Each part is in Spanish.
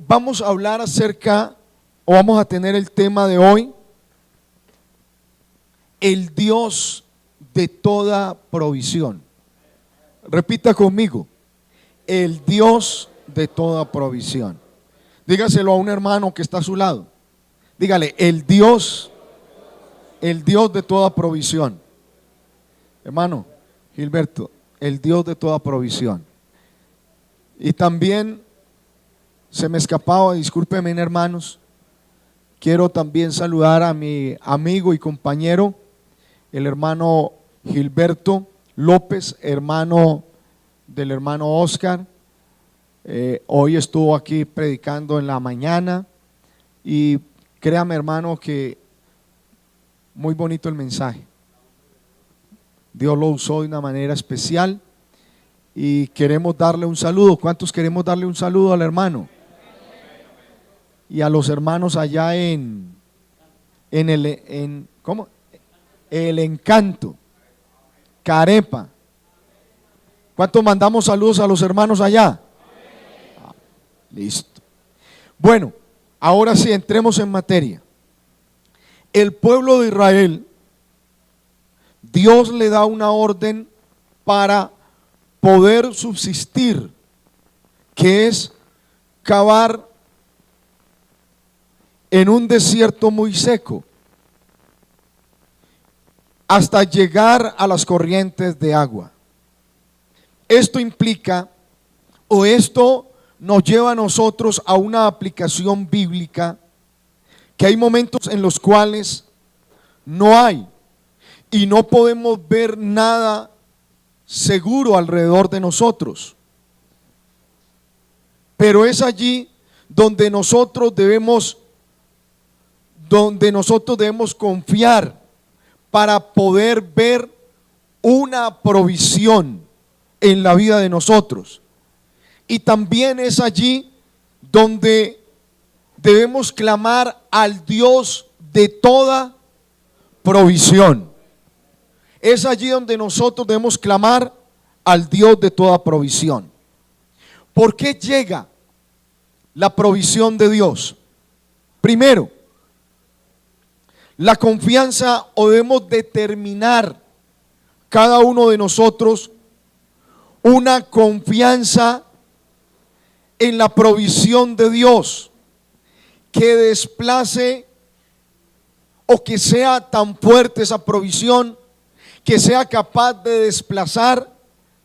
Vamos a hablar acerca, o vamos a tener el tema de hoy, el Dios de toda provisión. Repita conmigo, el Dios de toda provisión. Dígaselo a un hermano que está a su lado. Dígale, el Dios de toda provisión. Hermano Gilberto, el Dios de toda provisión. Y también se me escapaba, discúlpenme hermanos, quiero también saludar a mi amigo y compañero, el hermano Gilberto López, hermano del hermano Oscar. Hoy estuvo aquí predicando en la mañana y créame hermano que muy bonito el mensaje. Dios lo usó de una manera especial y queremos darle un saludo. ¿Cuántos queremos darle un saludo al hermano? Y a los hermanos allá en ¿cómo? El Encanto, Carepa. ¿Cuántos mandamos saludos a los hermanos allá? Listo. Bueno, ahora sí, entremos en materia. El pueblo de Israel, Dios le da una orden para poder subsistir, que es cavar en un desierto muy seco hasta llegar a las corrientes de agua. Esto implica, o esto nos lleva a nosotros a una aplicación bíblica, que hay momentos en los cuales no hay y no podemos ver nada seguro alrededor de nosotros, pero es allí donde nosotros debemos confiar para poder ver una provisión en la vida de nosotros. Y también es allí donde debemos clamar al Dios de toda provisión. Es allí donde nosotros debemos clamar al Dios de toda provisión. ¿Por qué llega la provisión de Dios? Primero, la confianza, o debemos determinar cada uno de nosotros una confianza en la provisión de Dios que desplace, o que sea tan fuerte esa provisión que sea capaz de desplazar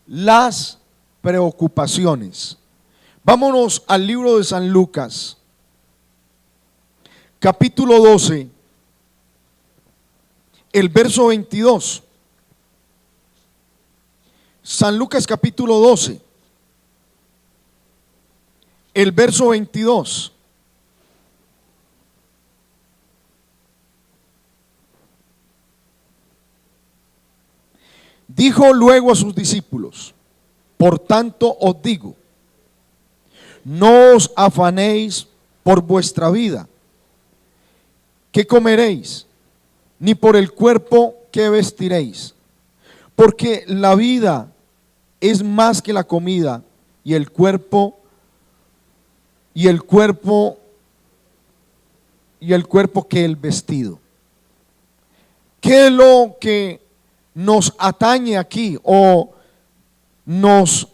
las preocupaciones. Vámonos al libro de San Lucas, capítulo 12, el verso 22. San Lucas capítulo 12, el verso 22. Dijo luego a sus discípulos: por tanto os digo, no os afanéis por vuestra vida, ¿qué comeréis? Ni por el cuerpo, ¿qué vestiréis? Porque la vida es más que la comida, y el cuerpo que el vestido. ¿Qué es lo que nos atañe aquí o nos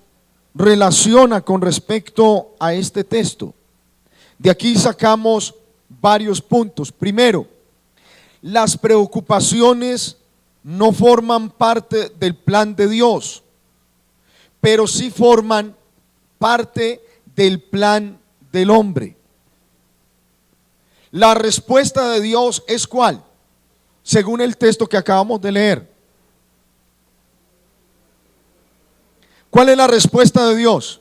relaciona con respecto a este texto? De aquí sacamos varios puntos. Primero, las preocupaciones no forman parte del plan de Dios, pero sí forman parte del plan del hombre. La respuesta de Dios es ¿cuál? Según el texto que acabamos de leer. ¿Cuál es la respuesta de Dios?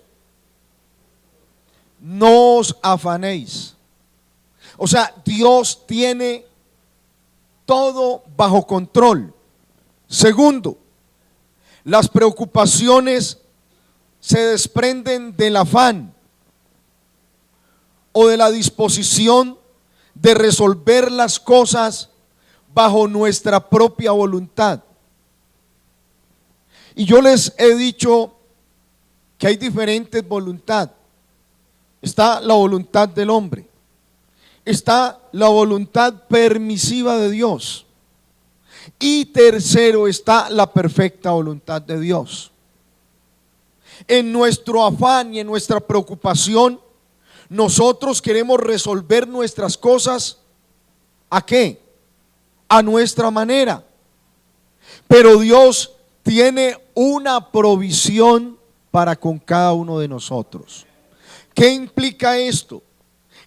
No os afanéis. O sea, Dios tiene todo bajo control. Segundo, las preocupaciones se desprenden del afán o de la disposición de resolver las cosas bajo nuestra propia voluntad. Y yo les he dicho que hay diferentes voluntades. está la voluntad del hombre, está la voluntad permisiva de Dios, y tercero está la perfecta voluntad de Dios. En nuestro afán y en nuestra preocupación, nosotros queremos resolver nuestras cosas, ¿a qué? A nuestra manera. Pero Dios tiene una provisión para con cada uno de nosotros. ¿Qué implica esto?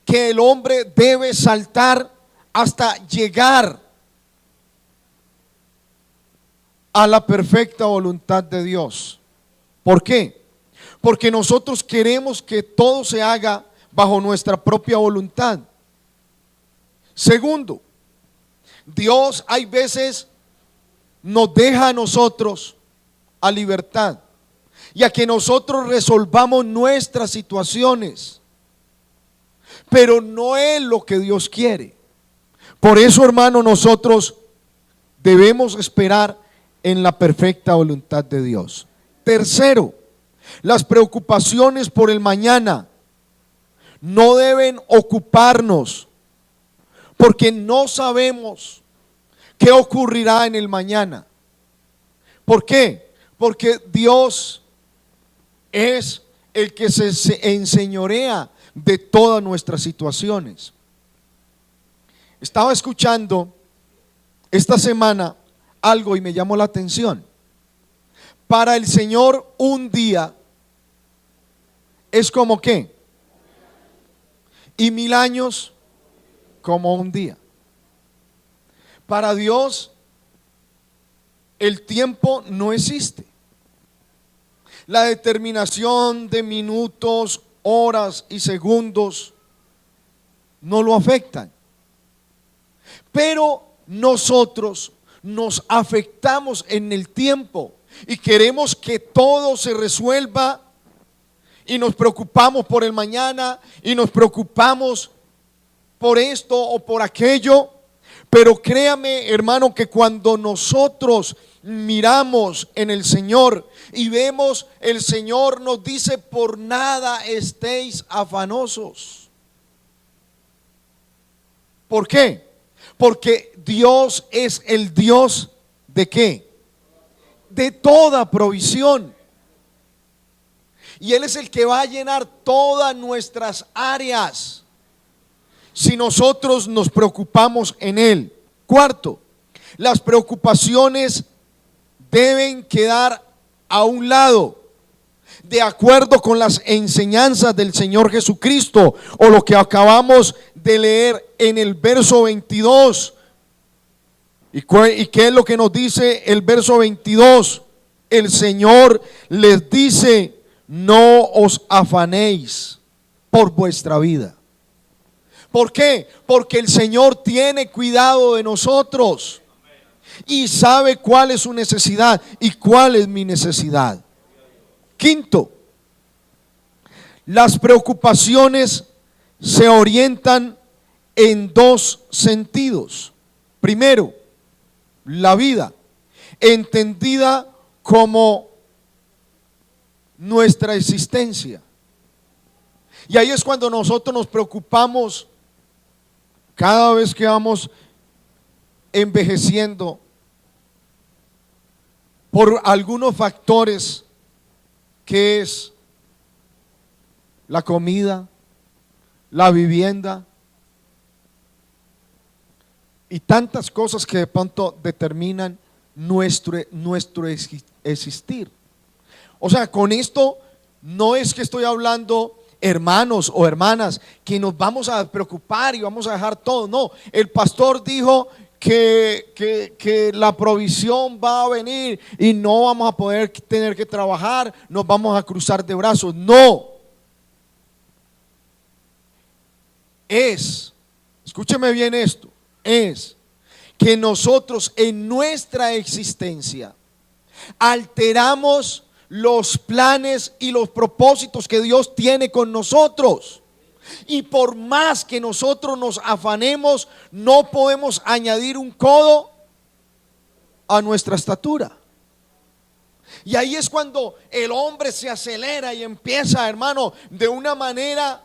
Que el hombre debe saltar hasta llegar a la perfecta voluntad de Dios. ¿Por qué? Porque nosotros queremos que todo se haga bajo nuestra propia voluntad. Segundo, Dios hay veces nos deja a nosotros a libertad y a que nosotros resolvamos nuestras situaciones, pero no es lo que Dios quiere. Por eso, hermano, nosotros debemos esperar en la perfecta voluntad de Dios. Tercero, las preocupaciones por el mañana no deben ocuparnos, porque no sabemos qué ocurrirá en el mañana. ¿Por qué? Porque Dios es el que se enseñorea de todas nuestras situaciones. Estaba escuchando esta semana algo y me llamó la atención. Para el Señor un día es como ¿qué? Y 1000 años como un día. Para Dios el tiempo no existe. La determinación de minutos, horas y segundos no lo afectan. Pero nosotros nos afectamos en el tiempo y queremos que todo se resuelva y nos preocupamos por el mañana y nos preocupamos por esto o por aquello. Pero créame, hermano, que cuando nosotros miramos en el Señor y vemos, el Señor nos dice: por nada estéis afanosos. ¿Por qué? Porque Dios es el Dios ¿de qué? De toda provisión. Y Él es el que va a llenar todas nuestras áreas si nosotros nos preocupamos en Él. Cuarto, las preocupaciones deben quedar a un lado, de acuerdo con las enseñanzas del Señor Jesucristo, o lo que acabamos de leer en el verso 22. ¿Y qué es lo que nos dice el verso 22? El Señor les dice: no os afanéis por vuestra vida. ¿Por qué? Porque el Señor tiene cuidado de nosotros y sabe cuál es su necesidad y cuál es mi necesidad. Quinto, las preocupaciones se orientan en dos sentidos. Primero, la vida, entendida como nuestra existencia. Y ahí es cuando nosotros nos preocupamos cada vez que vamos envejeciendo por algunos factores, que es la comida, la vivienda y tantas cosas que de pronto determinan nuestro existir. O sea, con esto no es que estoy hablando, hermanos o hermanas, que nos vamos a preocupar y vamos a dejar todo. No, el pastor dijo que la provisión va a venir y no vamos a poder tener que trabajar, nos vamos a cruzar de brazos. No, escúcheme bien esto, es que nosotros en nuestra existencia alteramos los planes y los propósitos que Dios tiene con nosotros. Y por más que nosotros nos afanemos, no podemos añadir un codo a nuestra estatura. Y ahí es cuando el hombre se acelera y empieza, hermano, de una manera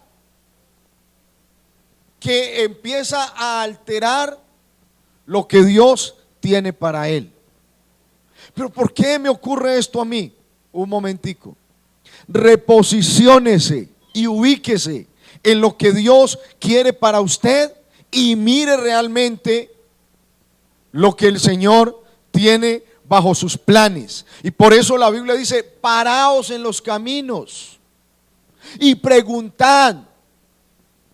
que empieza a alterar lo que Dios tiene para él. Pero ¿por qué me ocurre esto a mí? Un momentico. Reposiciónese y ubíquese en lo que Dios quiere para usted y mire realmente lo que el Señor tiene bajo sus planes. Y por eso la Biblia dice: paraos en los caminos y preguntad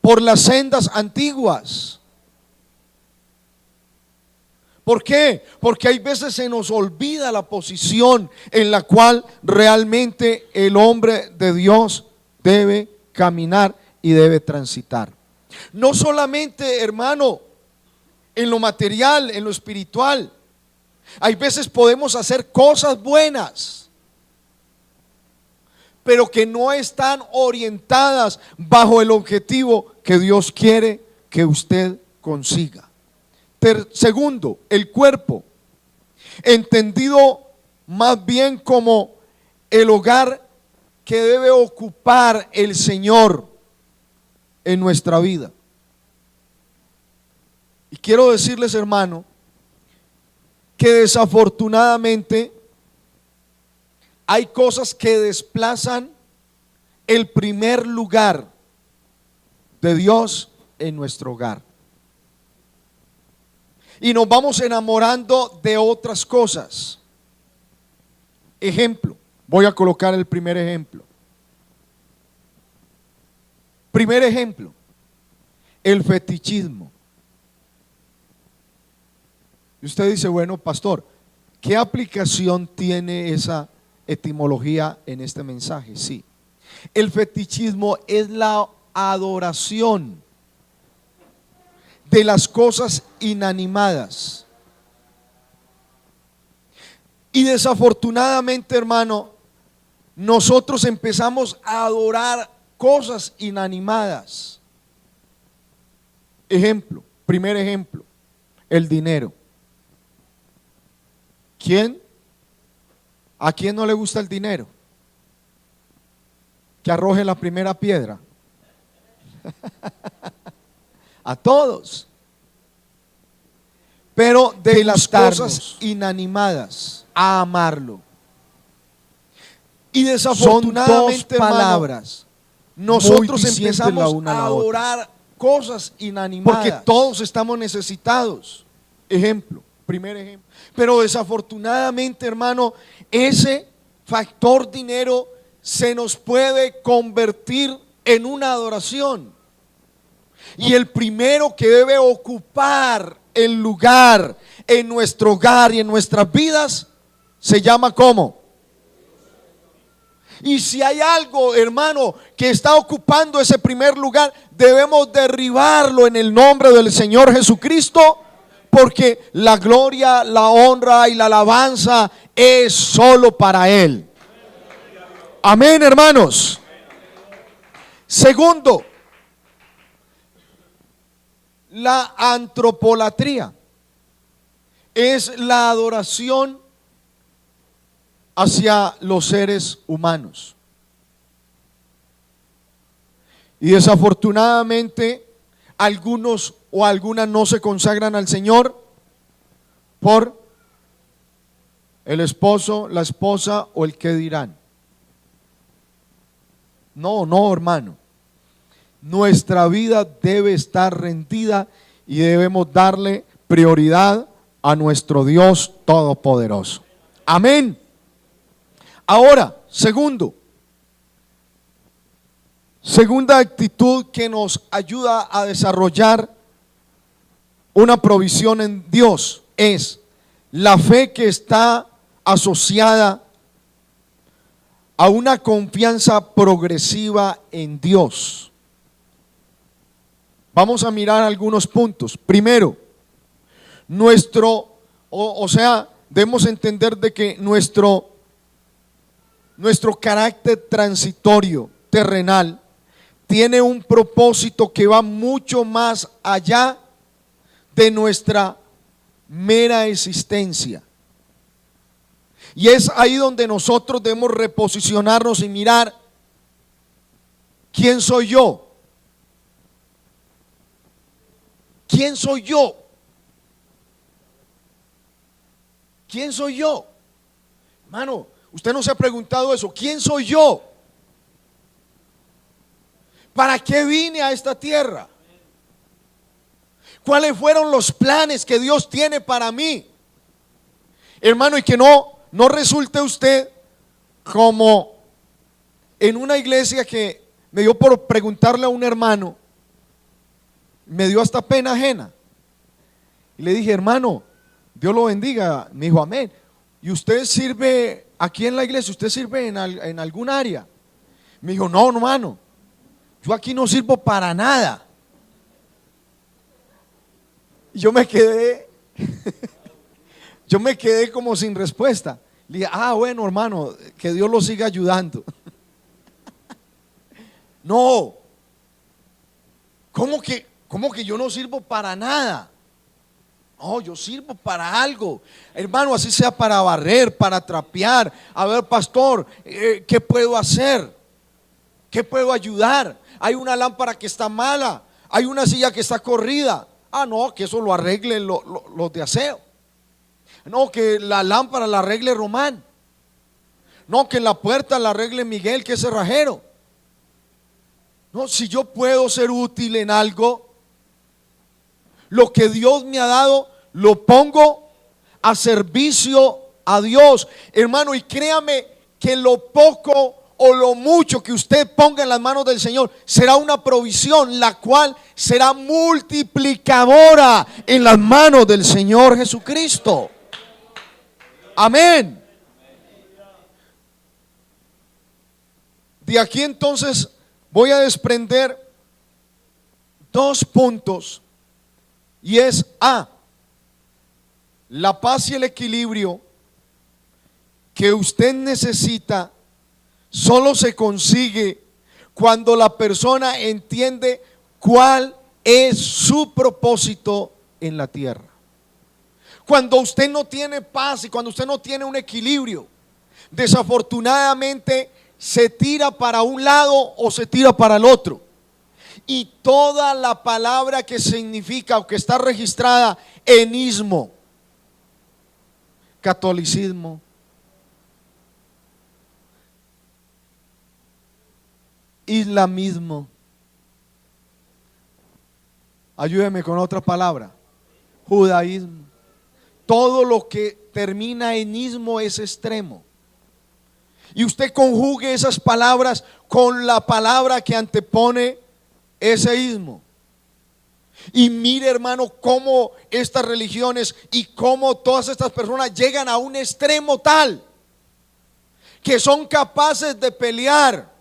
por las sendas antiguas. ¿Por qué? Porque hay veces se nos olvida la posición en la cual realmente el hombre de Dios debe caminar y debe transitar. No solamente, hermano, en lo material, en lo espiritual. Hay veces podemos hacer cosas buenas, pero que no están orientadas bajo el objetivo que Dios quiere que usted consiga. Segundo, el cuerpo, entendido más bien como el hogar que debe ocupar el Señor en nuestra vida. Y quiero decirles, hermano, que desafortunadamente hay cosas que desplazan el primer lugar de Dios en nuestro hogar. Y nos vamos enamorando de otras cosas. Ejemplo, voy a colocar el primer ejemplo. Primer ejemplo, el fetichismo. Y usted dice: bueno, pastor, ¿qué aplicación tiene esa etimología en este mensaje? Sí, el fetichismo es la adoración de las cosas inanimadas. Y desafortunadamente, hermano, nosotros empezamos a adorar cosas inanimadas. Ejemplo, primer ejemplo, el dinero. ¿A quién no le gusta el dinero? Que arroje la primera piedra. A todos. Pero de las cosas inanimadas a amarlo. Y desafortunadamente, son dos palabras, nosotros empezamos a adorar cosas inanimadas, porque todos estamos necesitados. Ejemplo, primer ejemplo. Pero desafortunadamente, hermano, ese factor dinero se nos puede convertir en una adoración. Y el primero que debe ocupar el lugar en nuestro hogar y en nuestras vidas se llama ¿cómo? Y si hay algo, hermano, que está ocupando ese primer lugar, debemos derribarlo en el nombre del Señor Jesucristo, porque la gloria, la honra y la alabanza es solo para Él. Amén, hermanos. Segundo, la antropolatría es la adoración hacia los seres humanos. Y desafortunadamente algunos o algunas no se consagran al Señor por el esposo, la esposa o el qué dirán. No, hermano. Nuestra vida debe estar rendida y debemos darle prioridad a nuestro Dios Todopoderoso. Amén. Ahora, segunda actitud que nos ayuda a desarrollar una provisión en Dios es la fe que está asociada a una confianza progresiva en Dios. Vamos a mirar algunos puntos. Primero, debemos entender de que nuestro carácter transitorio, terrenal, tiene un propósito que va mucho más allá de nuestra mera existencia. Y es ahí donde nosotros debemos reposicionarnos y mirar: ¿quién soy yo? ¿quién soy yo? ¿Quién soy yo? Hermano, usted no se ha preguntado eso. ¿Quién soy yo? ¿Para qué vine a esta tierra? ¿Cuáles fueron los planes que Dios tiene para mí? Hermano, y que no resulte usted como en una iglesia que me dio por preguntarle a un hermano, me dio hasta pena ajena. Y le dije, hermano, Dios lo bendiga. Me dijo, amén. ¿Y usted sirve aquí en la iglesia? ¿Usted sirve en algún área? Me dijo, no, hermano, yo aquí no sirvo para nada. Y yo me quedé, como sin respuesta. Le dije, bueno, hermano, que Dios lo siga ayudando. No, ¿cómo que yo no sirvo para nada? No, yo sirvo para algo, hermano, así sea para barrer, para trapear. A ver, pastor, ¿qué puedo hacer? ¿Qué puedo ayudar? Hay una lámpara que está mala, hay una silla que está corrida. No, que eso lo arregle los de aseo. No, que la lámpara la arregle Román. No, que la puerta la arregle Miguel, que es cerrajero. No, si yo puedo ser útil en algo, lo que Dios me ha dado, lo pongo a servicio a Dios, hermano. Y créame que lo poco o lo mucho que usted ponga en las manos del Señor será una provisión, la cual será multiplicadora en las manos del Señor Jesucristo. Amén. De aquí entonces voy a desprender dos puntos, y es la paz y el equilibrio que usted necesita solo se consigue cuando la persona entiende cuál es su propósito en la tierra. Cuando usted no tiene paz y cuando usted no tiene un equilibrio, desafortunadamente se tira para un lado o se tira para el otro. Y toda la palabra que significa o que está registrada en ismo, catolicismo, islamismo, ayúdeme con otra palabra, judaísmo, todo lo que termina en ismo es extremo. Y usted conjugue esas palabras con la palabra que antepone ese ismo. Y mire, hermano, cómo estas religiones y cómo todas estas personas llegan a un extremo tal que son capaces de pelear.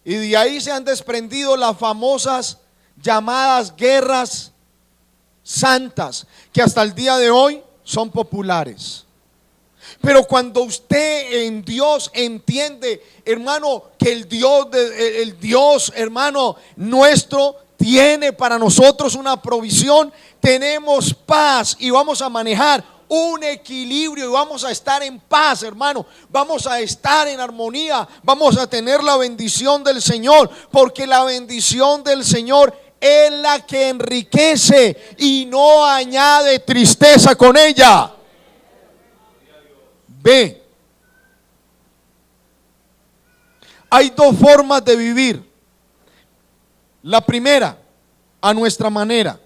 Y de ahí se han desprendido las famosas llamadas guerras santas, que hasta el día de hoy son populares. Pero cuando usted en Dios entiende, hermano, que el Dios, hermano, nuestro tiene para nosotros una provisión, tenemos paz y vamos a manejar un equilibrio y vamos a estar en paz, hermano. Vamos a estar en armonía, vamos a tener la bendición del Señor, porque la bendición del Señor es la que enriquece y no añade tristeza con ella. Ve, hay dos formas de vivir. La primera, a nuestra manera,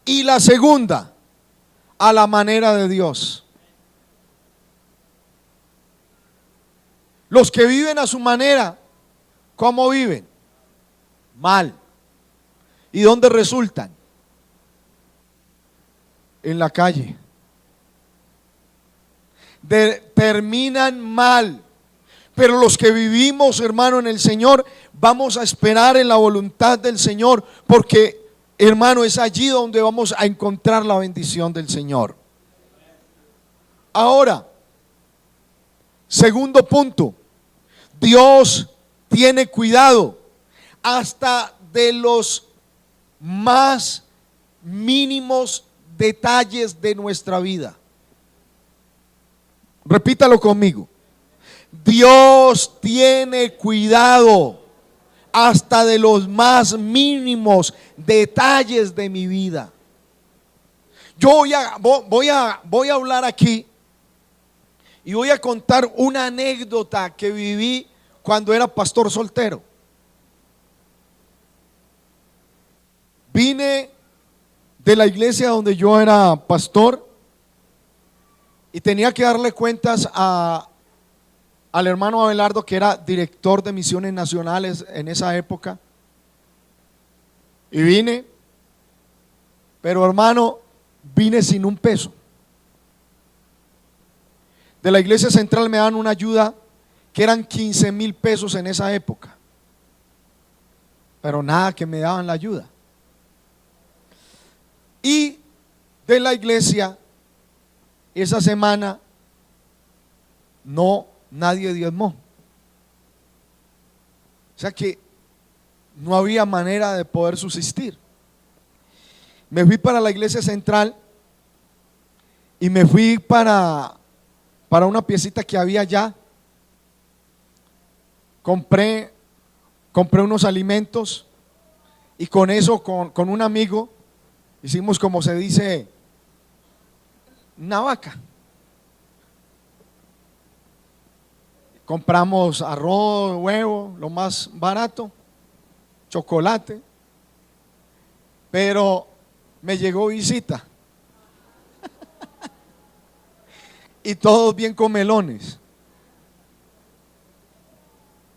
y la segunda, a la manera de Dios. Los que viven a su manera, ¿cómo viven? Mal. ¿Y dónde resultan? En la calle. Terminan mal. Pero los que vivimos, hermano, en el Señor, vamos a esperar en la voluntad del Señor, porque, hermano, es allí donde vamos a encontrar la bendición del Señor. Ahora, segundo punto, Dios tiene cuidado hasta de los más mínimos detalles de nuestra vida. Repítalo conmigo. Dios tiene cuidado hasta de los más mínimos detalles de mi vida. Yo voy a hablar aquí y voy a contar una anécdota que viví cuando era pastor soltero. Vine de la iglesia donde yo era pastor y tenía que darle cuentas al hermano Abelardo, que era director de misiones nacionales en esa época. Y vine, pero hermano, vine sin un peso. De la iglesia central me dan una ayuda que eran 15,000 pesos en esa época, pero nada que me daban la ayuda. Y de la iglesia esa semana nadie diezmó. O sea que no había manera de poder subsistir. Me fui para la iglesia central y me fui para una piecita que había allá. Compré unos alimentos y con eso, con un amigo, hicimos, como se dice, una vaca. Compramos arroz, huevo, lo más barato, chocolate, pero me llegó visita y todos bien comelones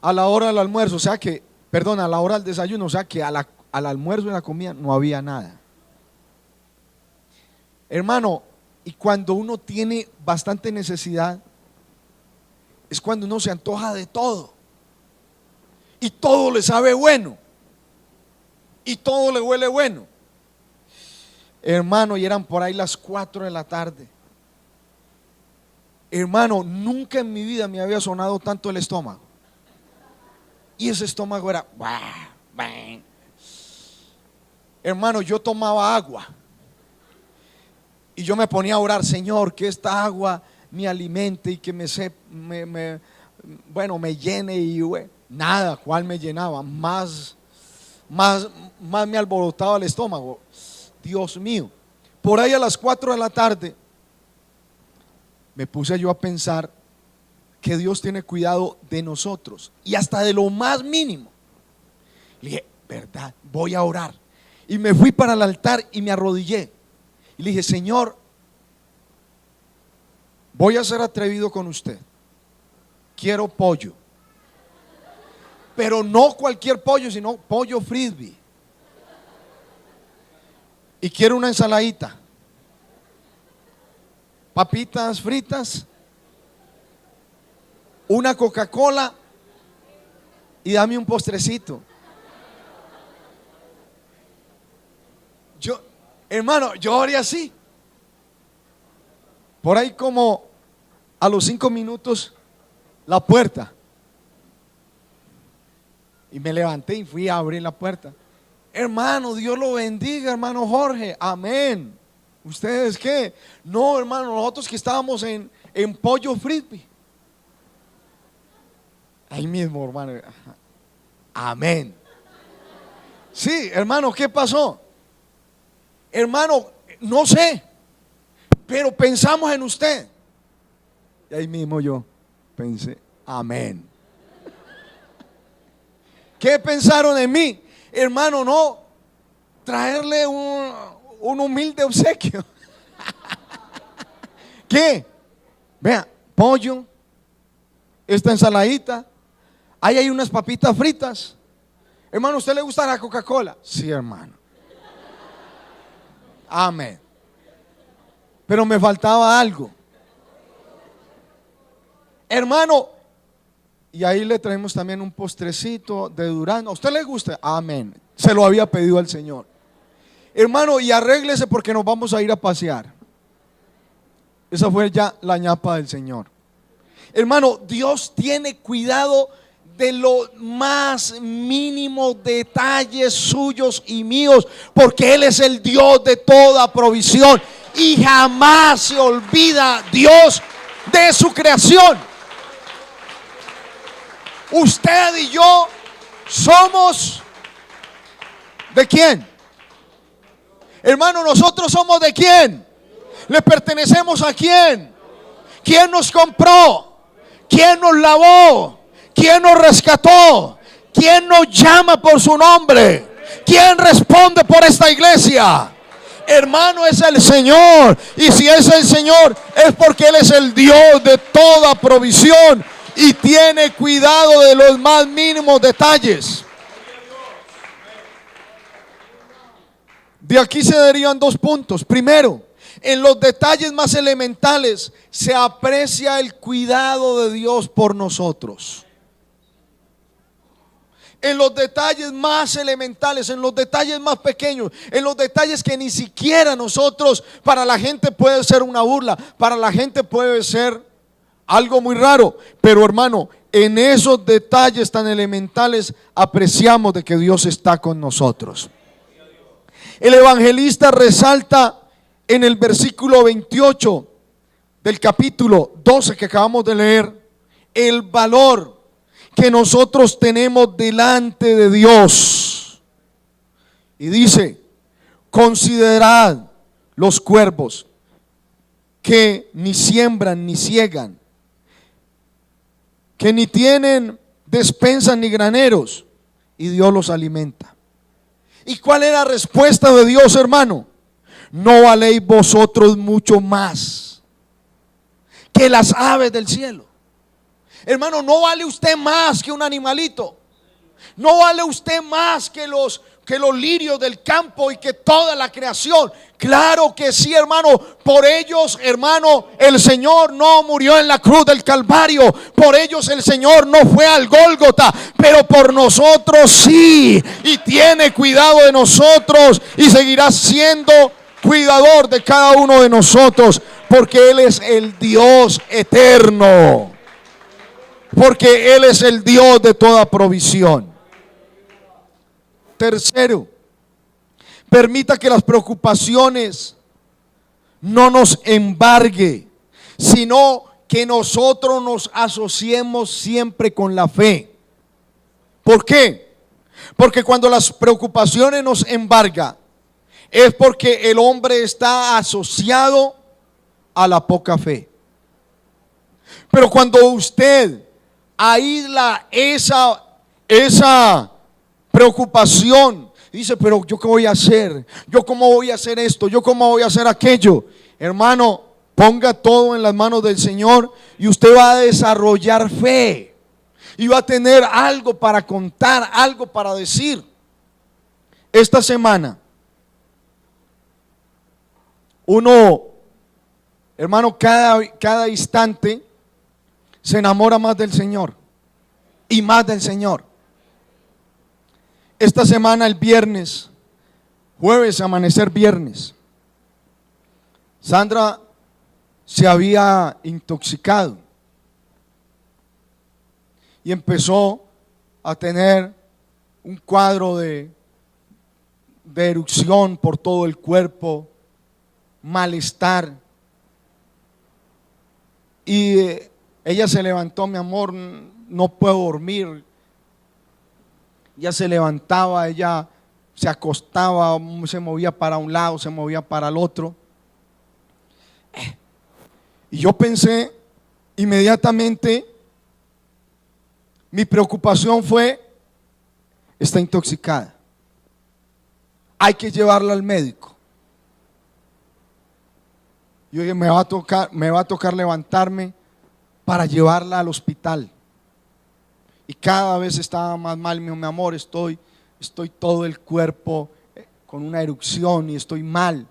a la hora del almuerzo, o sea que, perdón, a la hora del desayuno, o sea que al almuerzo y la comida no había nada. Hermano, y cuando uno tiene bastante necesidad, es cuando uno se antoja de todo y todo le sabe bueno y todo le huele bueno. Hermano, y eran por ahí las 4 de la tarde. Hermano, nunca en mi vida me había sonado tanto el estómago. Y ese estómago era hermano, yo tomaba agua y yo me ponía a orar: Señor, que esta agua me alimente y que me llene. Y nada, ¿cuál me llenaba? Más me alborotaba el estómago. Dios mío. Por ahí a las 4 de la tarde me puse yo a pensar que Dios tiene cuidado de nosotros y hasta de lo más mínimo. Le dije: verdad, voy a orar. Y me fui para el altar y me arrodillé y le dije: Señor, voy a ser atrevido con usted. Quiero pollo, pero no cualquier pollo, sino pollo frisbee. Y quiero una ensaladita, papitas fritas, una Coca-Cola y dame un postrecito. Hermano, yo oré así. Por ahí como a los 5 minutos, la puerta. Y me levanté y fui a abrir la puerta. Hermano, Dios lo bendiga, hermano Jorge. Amén. ¿Ustedes qué? No, hermano, nosotros que estábamos en pollo frisbee. Ahí mismo, hermano. Amén. Sí, hermano, ¿qué pasó? Hermano, no sé, pero pensamos en usted. Y ahí mismo yo pensé: amén. ¿Qué pensaron en mí? Hermano, no, traerle un humilde obsequio. ¿Qué? Vea, pollo, esta ensaladita, ahí hay unas papitas fritas. Hermano, ¿a usted le gusta la Coca-Cola? Sí, hermano. Amén. Pero me faltaba algo, hermano, y ahí le traemos también un postrecito de durazno. ¿A usted le gusta? Amén. Se lo había pedido al Señor. Hermano, y arréglese porque nos vamos a ir a pasear. Esa fue ya la ñapa del Señor. Hermano, Dios tiene cuidado de los más mínimos detalles suyos y míos, porque Él es el Dios de toda provisión y jamás se olvida Dios de su creación. Usted y yo Somos ¿de quién? Hermano, nosotros somos ¿de quién? ¿Le pertenecemos a quién? ¿Quién nos compró? ¿Quién nos lavó? ¿Quién nos rescató? ¿Quién nos llama por su nombre? ¿Quién responde por esta iglesia? Hermano, es el Señor. Y si es el Señor, es porque Él es el Dios de toda provisión y tiene cuidado de los más mínimos detalles. De aquí se derivan dos puntos. Primero, en los detalles más elementales se aprecia el cuidado de Dios por nosotros. En los detalles más elementales, en los detalles más pequeños, en los detalles que ni siquiera nosotros, para la gente puede ser una burla, para la gente puede ser algo muy raro, pero hermano, en esos detalles tan elementales apreciamos de que Dios está con nosotros. El evangelista resalta en el versículo 28 del capítulo 12 que acabamos de leer el valor que nosotros tenemos delante de Dios. Y dice: considerad los cuervos que ni siembran ni ciegan, que ni tienen despensas ni graneros, y Dios los alimenta. ¿Y cuál es la respuesta de Dios, hermano? ¿No valéis vosotros mucho más que las aves del cielo? Hermano, no vale usted más que un animalito. No vale usted más que los lirios del campo y que toda la creación. Claro que sí, hermano. Por ellos, hermano, el Señor no murió en la cruz del Calvario. Por ellos el Señor no fue al Gólgota. Pero por nosotros sí. Y tiene cuidado de nosotros. Y seguirá siendo cuidador de cada uno de nosotros. Porque Él es el Dios eterno. Porque Él es el Dios de toda provisión. Tercero, permita que las preocupaciones no nos embargue, sino que nosotros nos asociemos siempre con la fe. ¿Por qué? Porque cuando las preocupaciones nos embargan, es porque el hombre está asociado a la poca fe. Pero cuando usted aísla esa preocupación, dice: pero yo qué voy a hacer, yo cómo voy a hacer esto, yo cómo voy a hacer aquello. Hermano, ponga todo en las manos del Señor y usted va a desarrollar fe y va a tener algo para contar, algo para decir. Esta semana uno, hermano, cada instante se enamora más del Señor y más del Señor. Esta semana, el viernes, jueves, amanecer viernes, Sandra se había intoxicado y empezó a tener un cuadro de erupción por todo el cuerpo, malestar. Y ella se levantó: mi amor, no puedo dormir. Ella se levantaba, ella se acostaba, se movía para un lado, se movía para el otro. Y yo pensé inmediatamente, mi preocupación fue: está intoxicada, hay que llevarla al médico. Yo dije: me va a tocar levantarme para llevarla al hospital. Y cada vez estaba más mal. Mi amor, estoy todo el cuerpo con una erupción y estoy mal.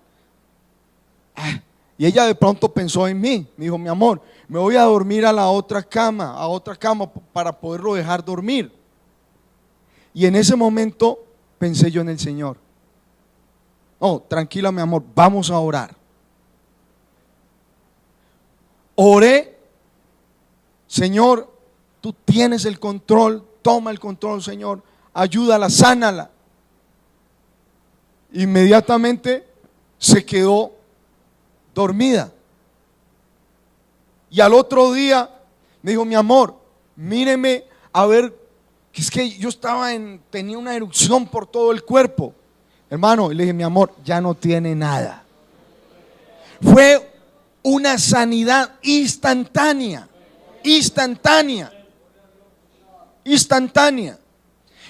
Y ella de pronto pensó en mí. Me dijo: mi amor, me voy a dormir a la otra cama, para poderlo dejar dormir. Y en ese momento pensé yo en el Señor. Oh, tranquila, mi amor, vamos a orar. Oré: Señor, tú tienes el control, toma el control, Señor, ayúdala, sánala. Inmediatamente se quedó dormida. Y al otro día me dijo: mi amor, míreme a ver que es que yo tenía una erupción por todo el cuerpo. Hermano, y le dije, mi amor, ya no tiene nada. Fue una sanidad instantánea, instantánea, instantánea.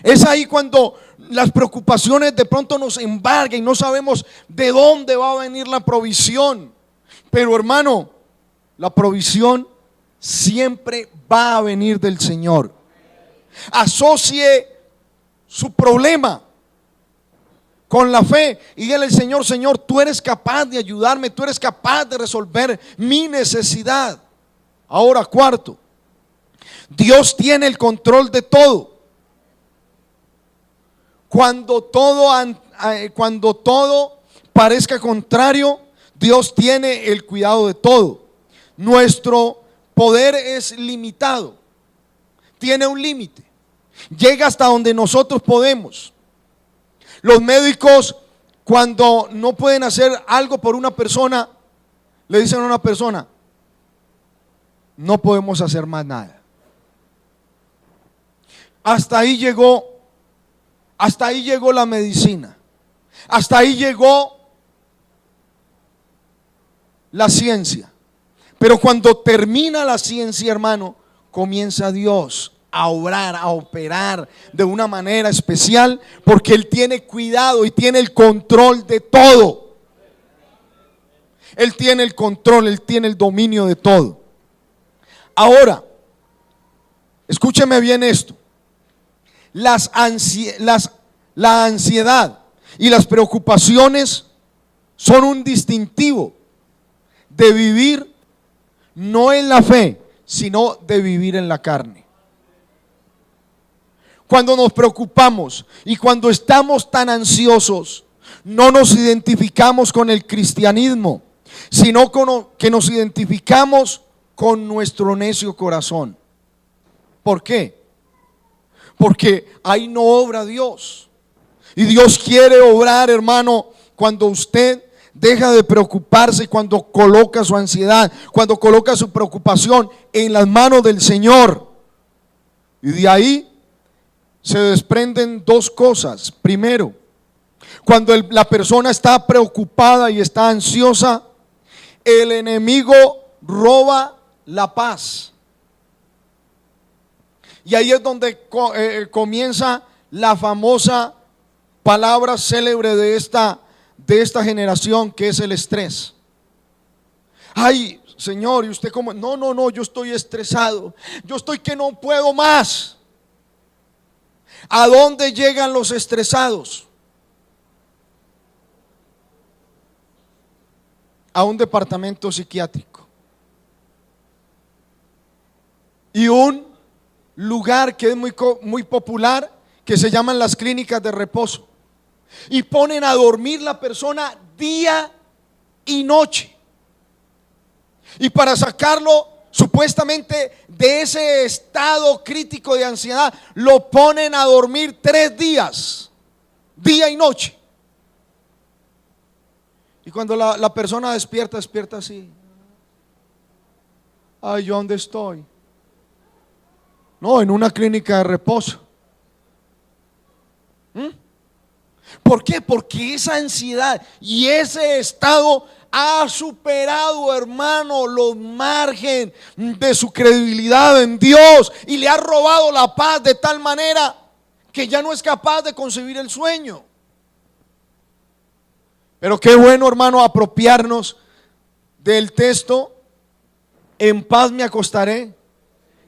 Es ahí cuando las preocupaciones de pronto nos embargan y no sabemos de dónde va a venir la provisión. Pero hermano, la provisión siempre va a venir del Señor. Asocie su problema con la fe y dígale al Señor: Señor, tú eres capaz de ayudarme, tú eres capaz de resolver mi necesidad. Ahora, cuarto, Dios tiene el control de todo. Cuando todo parezca contrario, Dios tiene el cuidado de todo. Nuestro poder es limitado, tiene un límite, llega hasta donde nosotros podemos. Los médicos, cuando no pueden hacer algo por una persona, le dicen a una persona: no podemos hacer más nada. Hasta ahí llegó la medicina, hasta ahí llegó la ciencia. Pero cuando termina la ciencia, hermano, comienza Dios a obrar, a operar de una manera especial, porque Él tiene cuidado y tiene el control de todo. Él tiene el control, Él tiene el dominio de todo. Ahora, escúcheme bien esto. La ansiedad y las preocupaciones son un distintivo de vivir no en la fe, sino de vivir en la carne. Cuando nos preocupamos y cuando estamos tan ansiosos, no nos identificamos con el cristianismo, sino que nos identificamos con nuestro necio corazón. ¿Por qué? Porque ahí no obra Dios. Y Dios quiere obrar, hermano, cuando usted deja de preocuparse, cuando coloca su ansiedad, cuando coloca su preocupación en las manos del Señor. Y de ahí se desprenden dos cosas. Primero, cuando la persona está preocupada y está ansiosa, el enemigo roba la paz. Y ahí es donde comienza la famosa palabra célebre de esta generación, que es el estrés. Ay, Señor, ¿y usted cómo? No, yo estoy estresado, yo estoy que no puedo más. ¿A dónde llegan los estresados? A un departamento psiquiátrico y un lugar que es muy popular, que se llaman las clínicas de reposo, y ponen a dormir la persona día y noche, y para sacarlo supuestamente de ese estado crítico de ansiedad, lo ponen a dormir 3 días, día y noche. Y cuando la persona despierta así: ay, ¿yo dónde estoy? No, en una clínica de reposo. ¿Por qué? Porque esa ansiedad y ese estado ha superado, hermano, los márgenes de su credibilidad en Dios, y le ha robado la paz de tal manera que ya no es capaz de concebir el sueño. Pero qué bueno, hermano, apropiarnos del texto: en paz me acostaré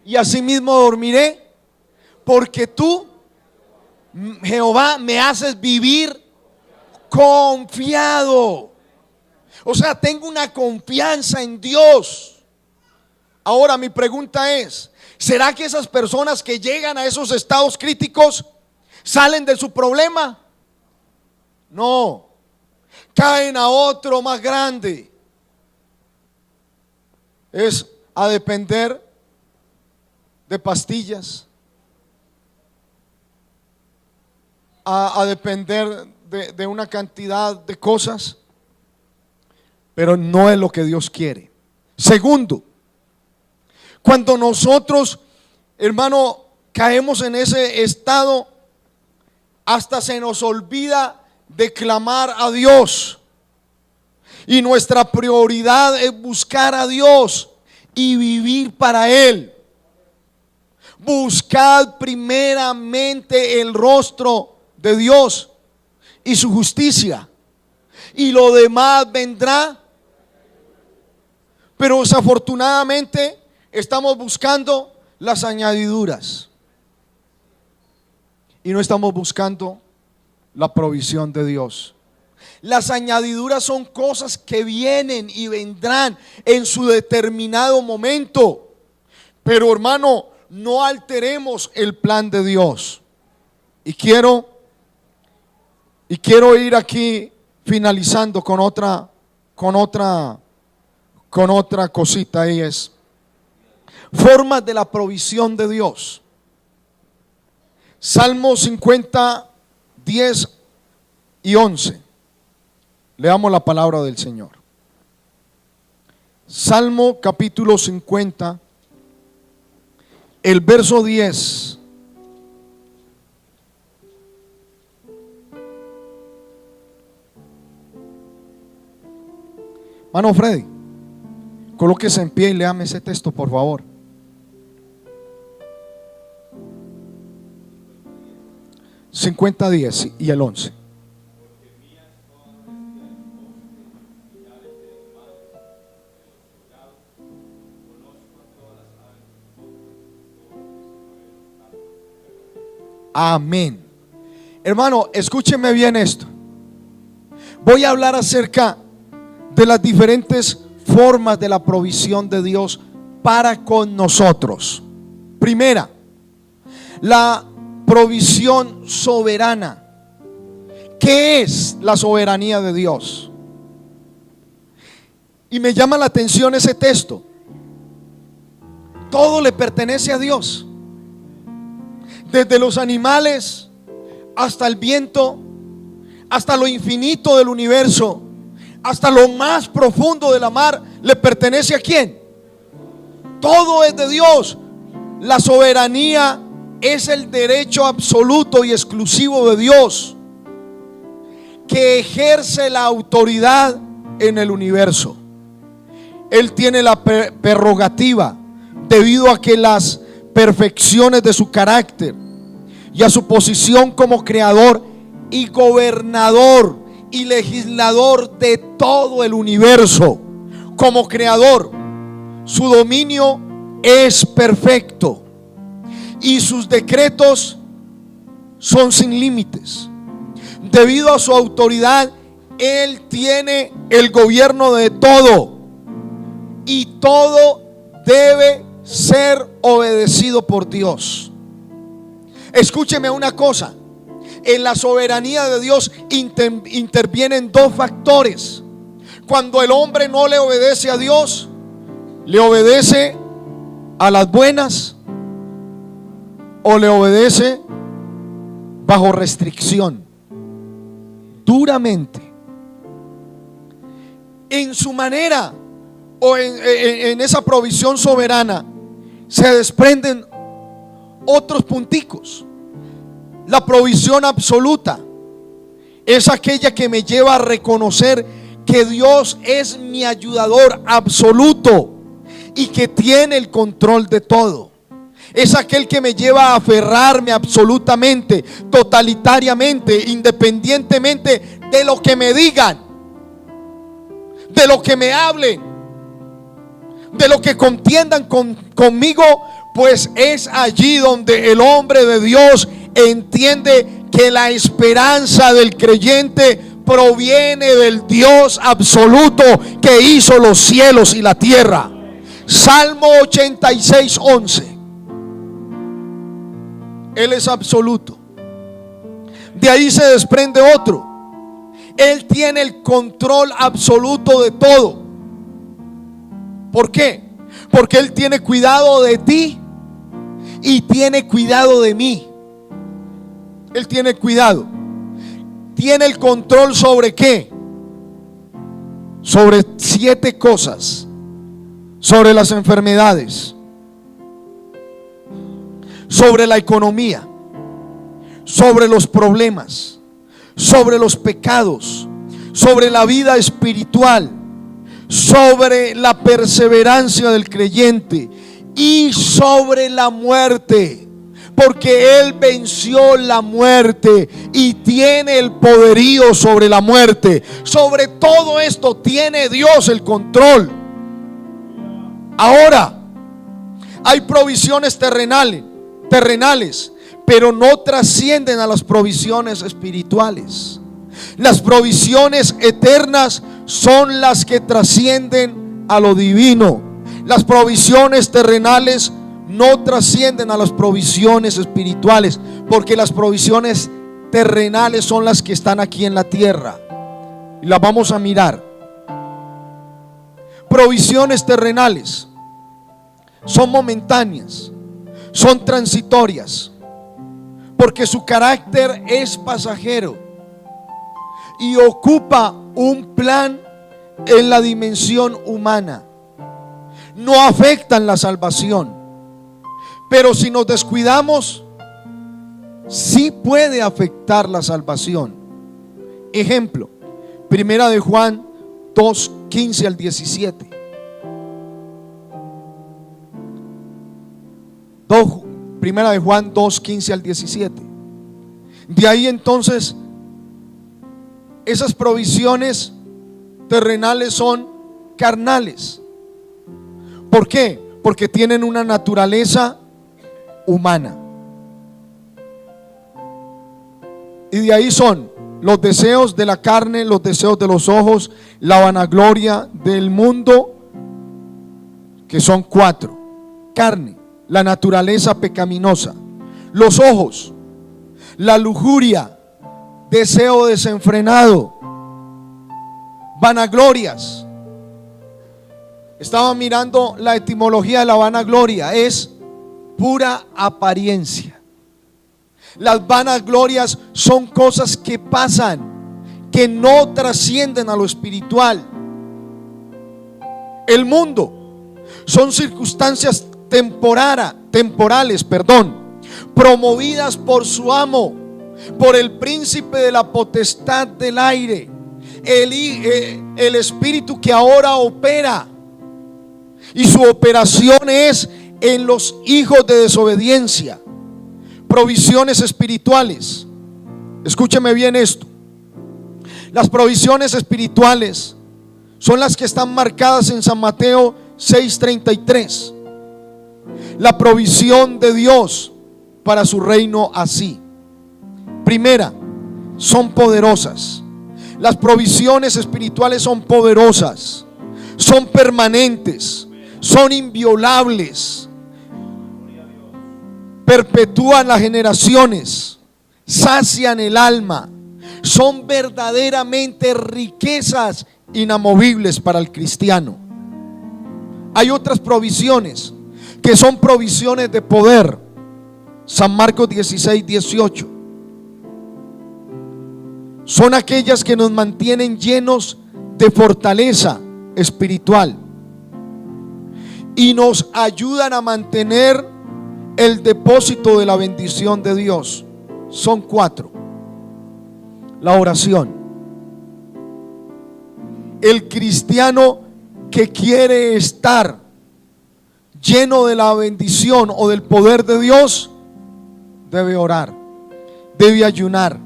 y asimismo dormiré, porque tú, Jehová, me haces vivir confiado. O sea, tengo una confianza en Dios. Ahora mi pregunta es: ¿será que esas personas que llegan a esos estados críticos salen de su problema? No, caen a otro más grande. Es a depender de pastillas, a depender de una cantidad de cosas, pero no es lo que Dios quiere. Segundo, cuando nosotros, hermano, caemos en ese estado, hasta se nos olvida de clamar a Dios. Y nuestra prioridad es buscar a Dios y vivir para Él. Buscad primeramente el rostro de Dios y su justicia, y lo demás vendrá. Pero desafortunadamente estamos buscando las añadiduras y no estamos buscando la provisión de Dios. Las añadiduras son cosas que vienen y vendrán en su determinado momento. Pero hermano, no alteremos el plan de Dios. Y quiero ir aquí finalizando con otra cosita, y es formas de la provisión de Dios. Salmo 50, 10 y 11. Leamos la palabra del Señor. Salmo capítulo 50, el verso 10. Mano Freddy, colóquese en pie y léame ese texto, por favor. $50, 10 y el 11. Amén. Hermano, escúcheme bien esto. Voy a hablar acerca de las diferentes formas de la provisión de Dios para con nosotros. Primera, la provisión soberana. ¿Qué es la soberanía de Dios? Y me llama la atención ese texto. Todo le pertenece a Dios. Desde los animales hasta el viento, hasta lo infinito del universo, hasta lo más profundo de la mar, ¿le pertenece a quién? Todo es de Dios. La soberanía es el derecho absoluto y exclusivo de Dios, que ejerce la autoridad en el universo. Él tiene la prerrogativa, debido a que las perfecciones de su carácter y a su posición como creador y gobernador y legislador de todo el universo. Como creador, su dominio es perfecto y sus decretos son sin límites. Debido a su autoridad, Él tiene el gobierno de todo, y todo debe ser obedecido por Dios. Escúcheme una cosa: en la soberanía de Dios intervienen dos factores. Cuando el hombre no le obedece a Dios, le obedece a las buenas o le obedece bajo restricción, duramente. En su manera o en esa provisión soberana se desprenden otros punticos. La provisión absoluta es aquella que me lleva a reconocer que Dios es mi ayudador absoluto y que tiene el control de todo. Es aquel que me lleva a aferrarme absolutamente, totalitariamente, independientemente de lo que me digan, de lo que me hablen, de lo que contiendan conmigo. Pues es allí donde el hombre de Dios entiende que la esperanza del creyente proviene del Dios absoluto que hizo los cielos y la tierra. Salmo 86, 11. Él es absoluto. De ahí se desprende otro: Él tiene el control absoluto de todo. ¿Por qué? Porque Él tiene cuidado de ti y tiene cuidado de mí. Él tiene cuidado. Tiene el control ¿sobre qué? Sobre 7 cosas. Sobre las enfermedades, sobre la economía, sobre los problemas, sobre los pecados, sobre la vida espiritual, sobre la perseverancia del creyente y sobre la muerte, porque Él venció la muerte y tiene el poderío sobre la muerte. Sobre todo esto tiene Dios el control. Ahora, hay provisiones terrenales, pero no trascienden a las provisiones espirituales. Las provisiones eternas son las que trascienden a lo divino. Las provisiones terrenales no trascienden a las provisiones espirituales, porque las provisiones terrenales son las que están aquí en la tierra y las vamos a mirar. Provisiones terrenales son momentáneas, son transitorias, porque su carácter es pasajero y ocupa un plan en la dimensión humana. No afectan la salvación, pero si nos descuidamos, sí puede afectar la salvación. Ejemplo, Primera de Juan 2:15 al 17. Primera de Juan 2:15 al 17. De ahí entonces, esas provisiones terrenales son carnales. ¿Por qué? Porque tienen una naturaleza humana. Y de ahí son los deseos de la carne, los deseos de los ojos, la vanagloria del mundo, que son 4. Carne, la naturaleza pecaminosa. Los ojos, la lujuria, deseo desenfrenado, vanaglorias. Estaba mirando la etimología de la vanagloria, es pura apariencia. Las vanaglorias son cosas que pasan, que no trascienden a lo espiritual. El mundo son circunstancias temporales, promovidas por su amo, por el príncipe de la potestad del aire, el espíritu que ahora opera, y su operación es en los hijos de desobediencia. Provisiones espirituales. Escúcheme bien esto. Las provisiones espirituales son las que están marcadas en San Mateo 6:33. La provisión de Dios para su reino así. Primera, son poderosas. Las provisiones espirituales son poderosas, son permanentes, son inviolables, perpetúan las generaciones, sacian el alma, son verdaderamente riquezas inamovibles para el cristiano. Hay otras provisiones que son provisiones de poder. San Marcos 16:18. Son aquellas que nos mantienen llenos de fortaleza espiritual y nos ayudan a mantener el depósito de la bendición de Dios. Son 4. La oración. El cristiano que quiere estar lleno de la bendición o del poder de Dios debe orar, debe ayunar,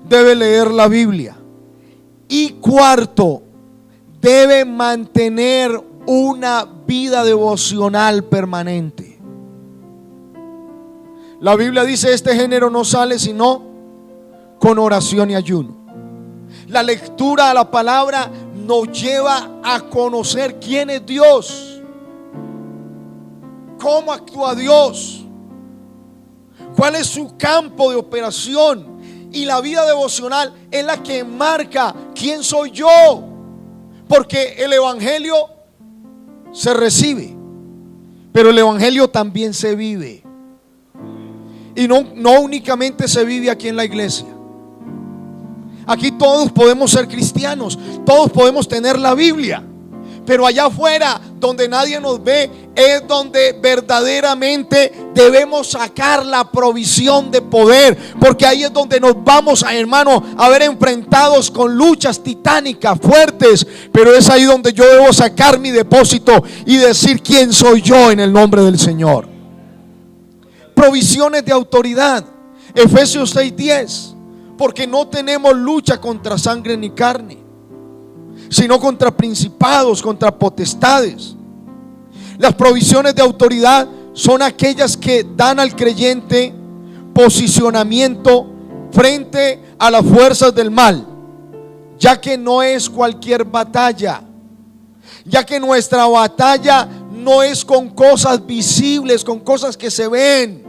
debe leer la Biblia. Y 4, debe mantener una vida devocional permanente. La Biblia dice: este género no sale sino con oración y ayuno. La lectura a la palabra nos lleva a conocer quién es Dios, cómo actúa Dios, cuál es su campo de operación. Y la vida devocional es la que marca quién soy yo, porque el evangelio se recibe, pero el evangelio también se vive. Y no únicamente se vive aquí en la iglesia. Aquí todos podemos ser cristianos, todos podemos tener la Biblia, pero allá afuera, donde nadie nos ve, es donde verdaderamente debemos sacar la provisión de poder, porque ahí es donde nos vamos a, hermano, a ver enfrentados con luchas titánicas fuertes. Pero es ahí donde yo debo sacar mi depósito y decir quién soy yo en el nombre del Señor. Provisiones de autoridad. Efesios 6:10. Porque no tenemos lucha contra sangre ni carne, sino contra principados, contra potestades. Las provisiones de autoridad son aquellas que dan al creyente posicionamiento frente a las fuerzas del mal, ya que no es cualquier batalla, ya que nuestra batalla no es con cosas visibles, con cosas que se ven,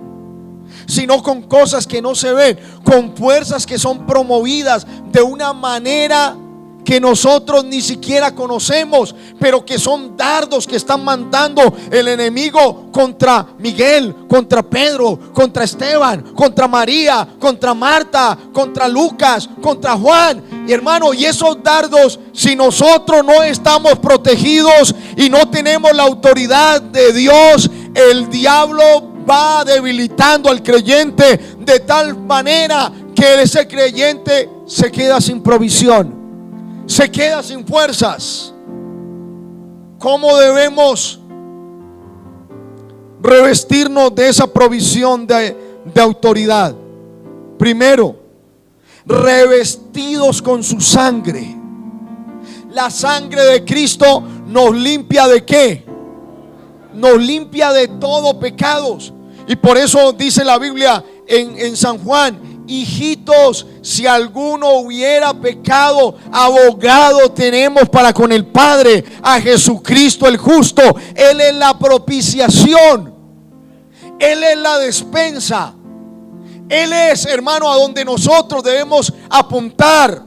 sino con cosas que no se ven, con fuerzas que son promovidas de una manera que nosotros ni siquiera conocemos, pero que son dardos que están mandando el enemigo contra Miguel, contra Pedro, contra Esteban, contra María, contra Marta, contra Lucas, contra Juan. Y hermano, y esos dardos, si nosotros no estamos protegidos y no tenemos la autoridad de Dios, el diablo va debilitando al creyente de tal manera que ese creyente se queda sin provisión, se queda sin fuerzas. ¿Cómo debemos revestirnos de esa provisión de autoridad? Primero, revestidos con su sangre. La sangre de Cristo nos limpia ¿de qué? Nos limpia de todo pecados. Y por eso dice la Biblia en San Juan: hijitos, si alguno hubiera pecado, abogado tenemos para con el Padre, a Jesucristo el justo. Él es la propiciación, Él es la despensa, Él es, hermano, a donde nosotros debemos apuntar.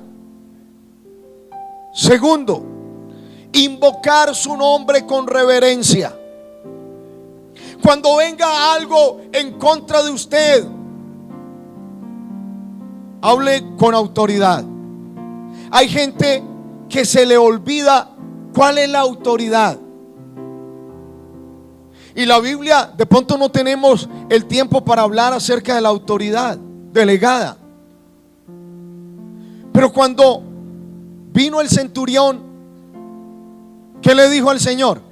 Segundo, invocar su nombre con reverencia. Cuando venga algo en contra de usted, hable con autoridad. Hay gente que se le olvida cuál es la autoridad. Y la Biblia, de pronto no tenemos el tiempo para hablar acerca de la autoridad delegada. Pero cuando vino el centurión, ¿qué le dijo al Señor?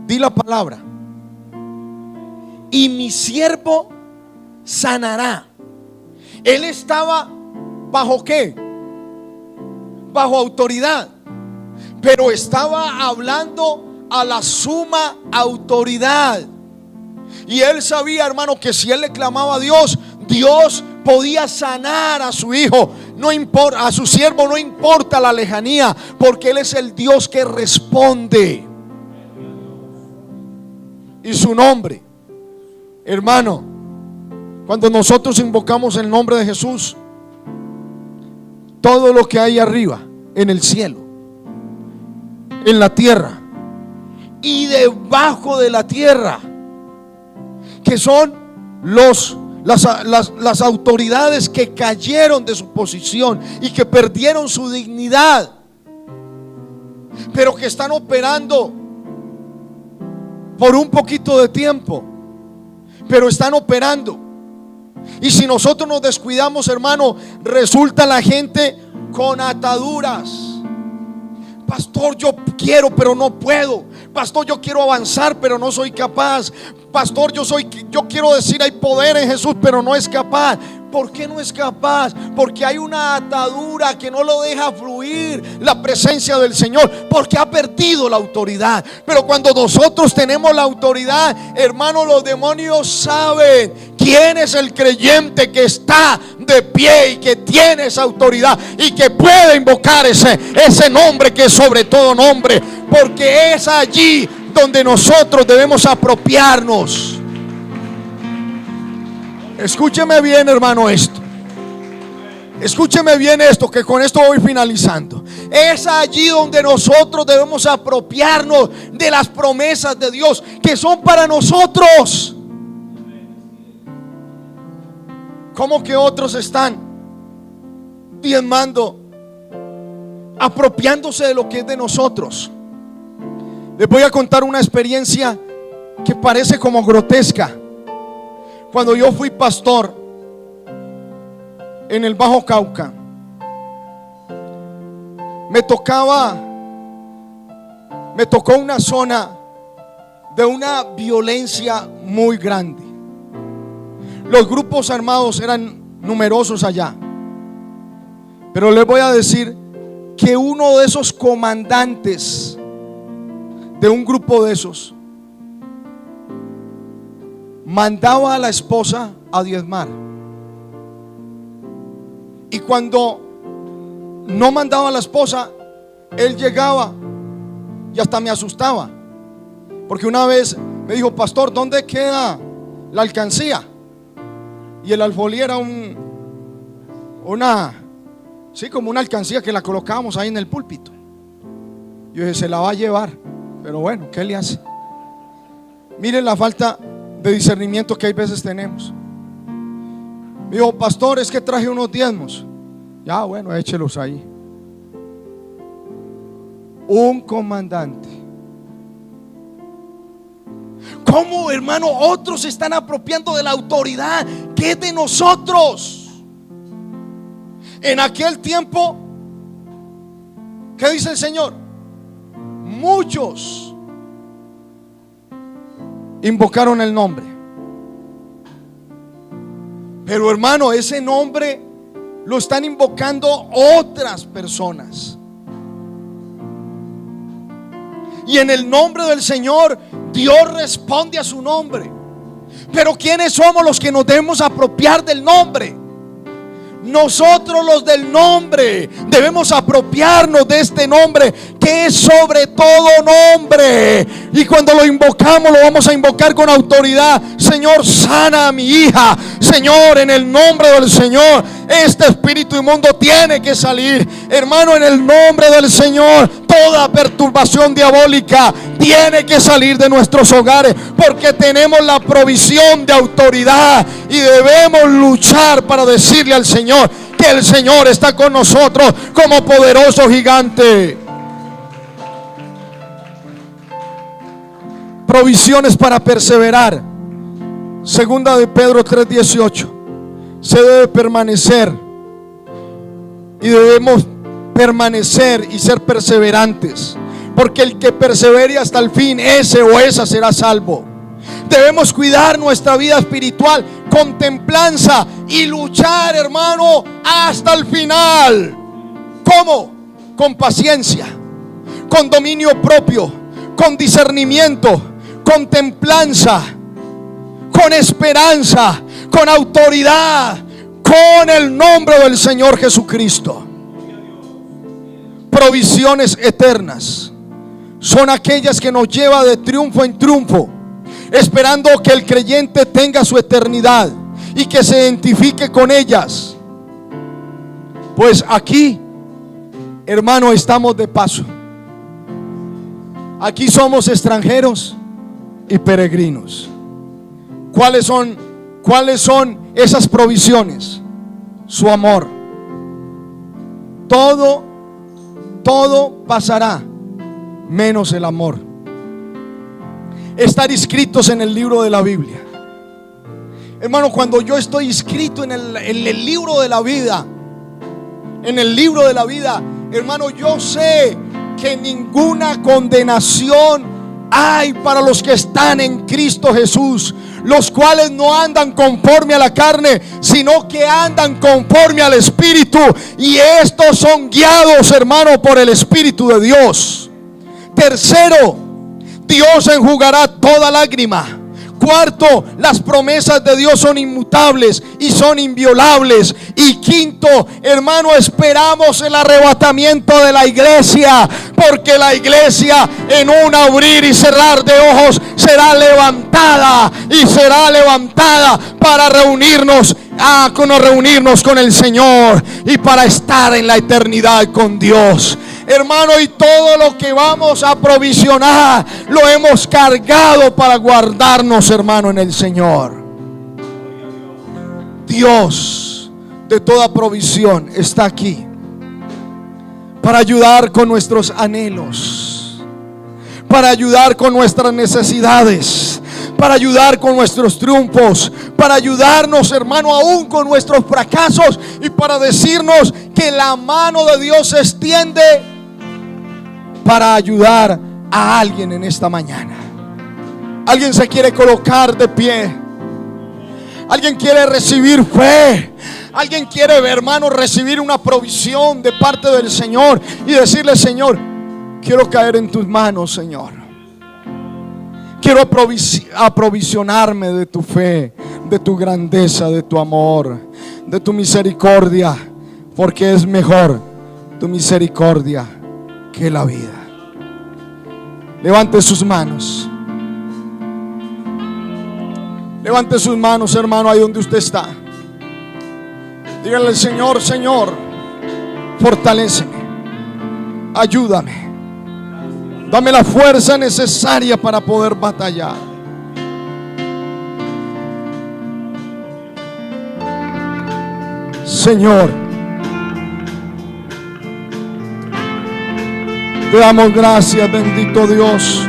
Di la palabra y mi siervo sanará. Él estaba ¿bajo qué? Bajo autoridad, pero estaba hablando a la suma autoridad. Y él sabía, hermano, que si él le clamaba a Dios, Dios podía sanar a su hijo. No importa, a su siervo, no importa la lejanía, porque Él es el Dios que responde. Y su nombre, hermano, cuando nosotros invocamos el nombre de Jesús, todo lo que hay arriba, en el cielo, en la tierra y debajo de la tierra, que son las autoridades que cayeron de su posición y que perdieron su dignidad, pero que están operando por un poquito de tiempo, pero están operando. Y si nosotros nos descuidamos, hermano, resulta la gente con ataduras. Pastor, yo quiero pero no puedo. Pastor, yo quiero avanzar pero no soy capaz. Pastor, yo quiero decir hay poder en Jesús pero no es capaz. ¿Por qué no es capaz? Porque hay una atadura que no lo deja fluir la presencia del Señor, porque ha perdido la autoridad. Pero cuando nosotros tenemos la autoridad, hermano, los demonios saben quién es el creyente que está de pie y que tiene esa autoridad y que puede invocar ese nombre que es sobre todo nombre, porque es allí donde nosotros debemos apropiarnos. Escúcheme bien, hermano, esto. Escúcheme bien esto, que con esto voy finalizando. Es allí donde nosotros debemos apropiarnos de las promesas de Dios que son para nosotros. ¿Cómo que otros están diezmando, apropiándose de lo que es de nosotros? Les voy a contar una experiencia que parece como grotesca. Cuando yo fui pastor en el Bajo Cauca, me tocó una zona de una violencia muy grande. Los grupos armados eran numerosos allá, pero les voy a decir que uno de esos comandantes de un grupo de esos mandaba a la esposa a diezmar, y cuando no mandaba a la esposa, él llegaba y hasta me asustaba, porque una vez me dijo: pastor, ¿dónde queda la alcancía? Y el alfolí era como una alcancía que la colocábamos ahí en el púlpito. Yo dije: se la va a llevar, pero bueno, ¿qué le hace? Miren la falta de discernimiento que hay veces tenemos. Me dijo: pastor, es que traje unos diezmos. Ya, bueno, échelos ahí. Un comandante. ¿Cómo, hermano, otros se están apropiando de la autoridad que es de nosotros? En aquel tiempo, ¿qué dice el Señor? Muchos invocaron el nombre, pero, hermano, ese nombre lo están invocando otras personas. Y en el nombre del Señor, Dios responde a su nombre. Pero ¿quiénes somos los que nos debemos apropiar del nombre? Nosotros, los del nombre, debemos apropiarnos de este nombre que es sobre todo nombre. Y cuando lo invocamos, lo vamos a invocar con autoridad. Señor, sana a mi hija. Señor, en el nombre del Señor, este espíritu inmundo tiene que salir. Hermano, en el nombre del Señor, toda perturbación diabólica tiene que salir de nuestros hogares, porque tenemos la provisión de autoridad y debemos luchar para decirle al Señor que el Señor está con nosotros como poderoso gigante. Provisiones para perseverar. Segunda de Pedro 3:18. Se debe permanecer y debemos permanecer y ser perseverantes, porque el que persevere hasta el fin, ese o esa será salvo. Debemos cuidar nuestra vida espiritual con templanza y luchar, hermano, hasta el final. ¿Cómo? Con paciencia, con dominio propio, con discernimiento, con templanza, con esperanza, con autoridad, con el nombre del Señor Jesucristo. Provisiones eternas son aquellas que nos lleva de triunfo en triunfo, esperando que el creyente tenga su eternidad y que se identifique con ellas. Pues aquí, hermano, estamos de paso. Aquí somos extranjeros y peregrinos. ¿Cuáles son esas provisiones? Su amor. Todo pasará menos el amor. Estar inscritos en el libro de la Biblia. Hermano, cuando yo estoy inscrito en el libro de la vida, hermano, yo sé que ninguna condenación hay para los que están en Cristo Jesús, los cuales no andan conforme a la carne, sino que andan conforme al Espíritu, y estos son guiados, hermano, por el Espíritu de Dios. Tercero, Dios enjugará toda lágrima. Cuarto, las promesas de Dios son inmutables y son inviolables. Y quinto, hermano, esperamos el arrebatamiento de la iglesia, porque la iglesia, en un abrir y cerrar de ojos, será levantada para reunirnos con el Señor y para estar en la eternidad con Dios. Hermano, y todo lo que vamos a provisionar lo hemos cargado para guardarnos, hermano, en el Señor. Dios de toda provisión está aquí para ayudar con nuestros anhelos, para ayudar con nuestras necesidades, para ayudar con nuestros triunfos, para ayudarnos, hermano, aún con nuestros fracasos, y para decirnos que la mano de Dios se extiende para ayudar a alguien en esta mañana. Alguien se quiere colocar de pie. Alguien quiere recibir fe. Alguien quiere, hermano, recibir una provisión de parte del Señor y decirle: Señor, quiero caer en tus manos, Señor. Quiero aprovisionarme de tu fe, de tu grandeza, de tu amor, de tu misericordia, porque es mejor tu misericordia que la vida. Levante sus manos. Levante sus manos, hermano, ahí donde usted está. Dígale al Señor: Señor, fortaléceme, ayúdame, dame la fuerza necesaria para poder batallar. Señor, te damos gracias, bendito Dios.